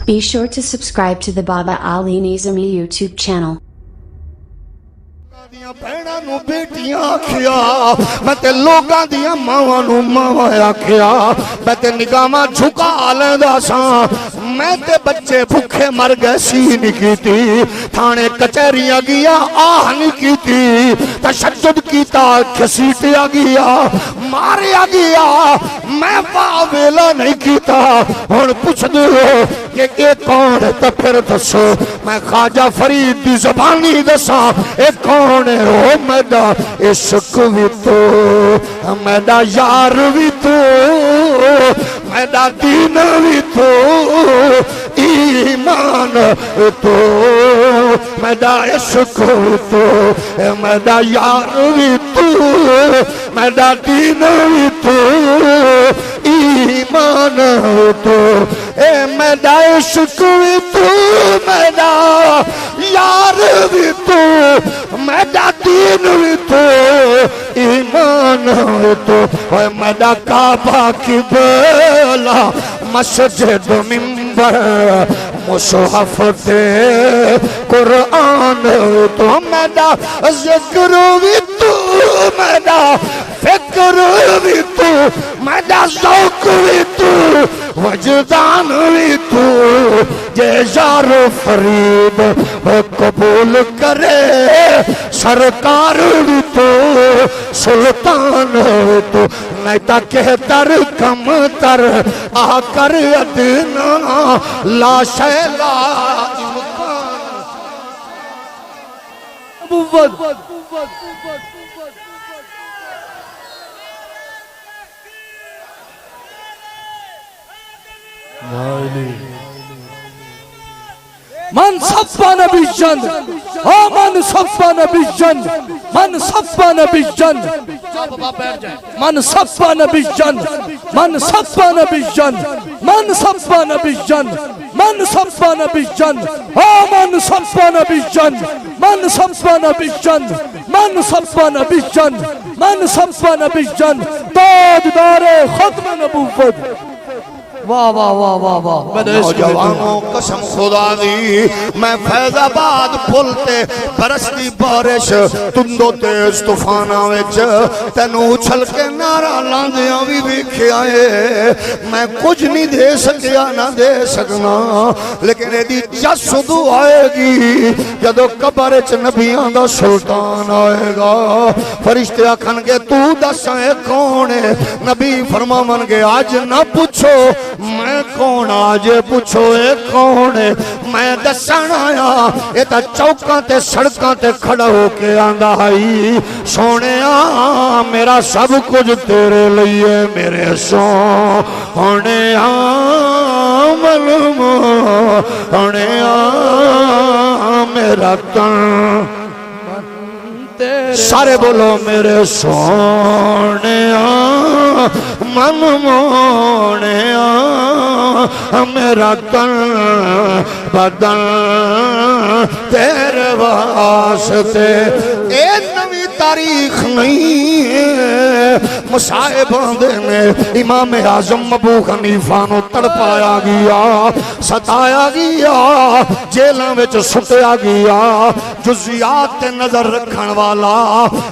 Be sure to subscribe to the Baba Ali Nizami YouTube channel. بہناں نو بیٹیاں آکھیا میں تے لوگاں دیاں ماواں نو ماواں آکھیا میں تے نگاہاں جھکا لیندا ساں میں تے بچے بھوکے مر گئے سی نہیں کیتی تھانے کچہریاں گیا آہ نہیں کیتی تشدد کیتا کھسیٹیا گیا ماریا گیا میں ویلا نہیں کیتا ہن پوچھ دیو کہ اے کون ہے تے پھر دسو میں خواجہ فرید دی زبانی دساں اے کون ہے او میرا عشق بھی تو میرا یار بھی تو میرا دین بھی تو ایمان تو میرا عشق بھی تو میرا یار بھی تو میرا دین بھی تو ایمان تو اے میرا عشق بھی تو میرا یار بھی تو میرا دین بھی تو ایمان تو اے میرا کعبہ کی بلا مسجد منبر مصحف تے قرآن تو میرا ذکر بھی تو میرا فکر بھی تو میرا ذوق بھی تو وجدان بھی تو جے یار فرید قبول کرے سرکار بھی تو سلطان تو نہیں تا کہتر کم تر آ کر ادنا لا شیلا من صفا نبی جن من صفا نبی جن من صفا نبی جن من صفا نبی جن من صفا نبی جن من صفا نبی جن من صفا نبی جن من صفا نبی جن من صفا نبی جن من صفا نبی جن من صفا نبی جن تاجدار ختم نبوت واہ واہ واہ واہ واہ نوجوانوں قسم خدا دی میں فیض آباد پھلتے برستی بارش تندو تیز طوفاناں وچ تینوں اچھل کے نعرہ لاندیاں بھی ویکھے آئے میں کچھ نہیں دے سکیا نہ دے سکنا لیکن ایدی جسد آئے گی جدو قبر وچ نبیاں دا سلطان آئے گا فرشتے آکھن گے تو دسیں کون ہے نبی فرماون گے آج نہ پوچھو میں کون آج پوچھو اے کون ہے میں دسن آیا اے تا چوکاں تے سڑکاں تے کھڑا ہو کے آندا ہائی سونے میرا سب کچھ تیرے لئے میرے سونے ملم سونے میرا تن سارے بولو میرے سونے من مونے میرا تن بدن تیرے واسطے اے نوی تاریخ نہیں ہے مصائباں دے میں امام اعظم ابو حنیفہ نو تڑپایا گیا ستایا گیا جیلاں وچ سٹیا گیا جزیات تے نظر رکھن والا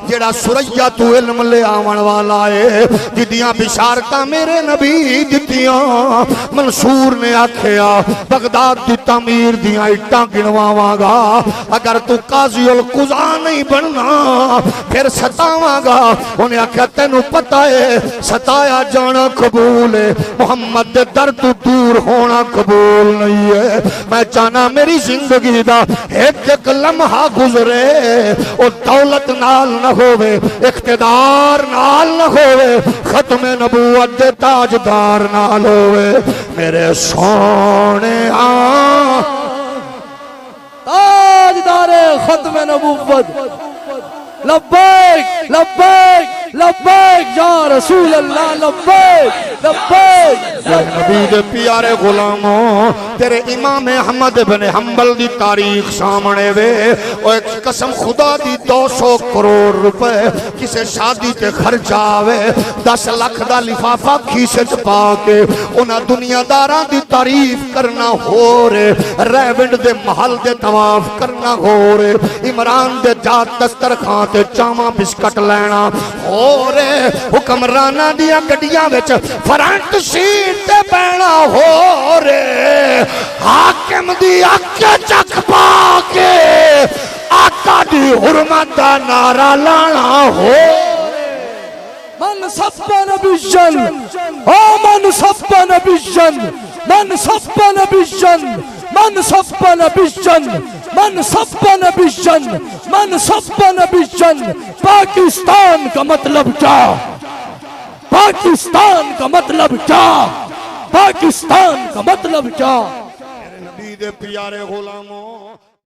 جڑا سریا تو علم لے آون والا ہے جدیاں بشارتاں میرے نبی دتیاں منصور نے آکھیا بغداد دی تعمیر دیاں اٹاں گنواواں گا اگر تو قاضی القضا نہیں بننا پھر ستاواں گا انہیں آکھیا تینوں پتہ ہے ستایا جانا قبول ہے محمد دے در تو دور ہونا قبول نہیں ہے میں چاہنا میری زندگی دا ایک لمحہ گزرے اور دولت نال نہ ہوئے اقتدار نال نہ ہوئے ختم نبوت دے تاجدار نال ہوئے میرے سونے تاجدار ختم نبوت لبیک لبیک لبیک یا رسول اللہ لبیک لبیک یا نبی دے پیارے غلاموں تیرے امام احمد بن حنبل دی تاریخ سامنے وے اور ایک قسم خدا دی 200 کروڑ روپے کسے شادی تے خرچ آوے 10 لاکھ دا لفافہ کھیسے پا کے انہاں دنیا داراں دی تعریف کرنا ہو رے ریونڈ دے محل دے طواف کرنا ہو رے عمران دے جات دسترخوان تے چاواں بسکٹ لینا ہو رے حکمراناں دیاں گڈیاں وچ فرنٹ سیٹ تے بیٹھنا ہو رے حاکم دی اکھ چک پا کے آقا دی حرمت دا نعرہ لانا ہو من سب نبیًا من سب نبیًا من سب نبیًا من سب نبیًا من سب نبیًا من سب نبیًا پاکستان کا مطلب کیا پاکستان کا مطلب کیا پاکستان کا مطلب کیا نبی دے پیارے غلاموں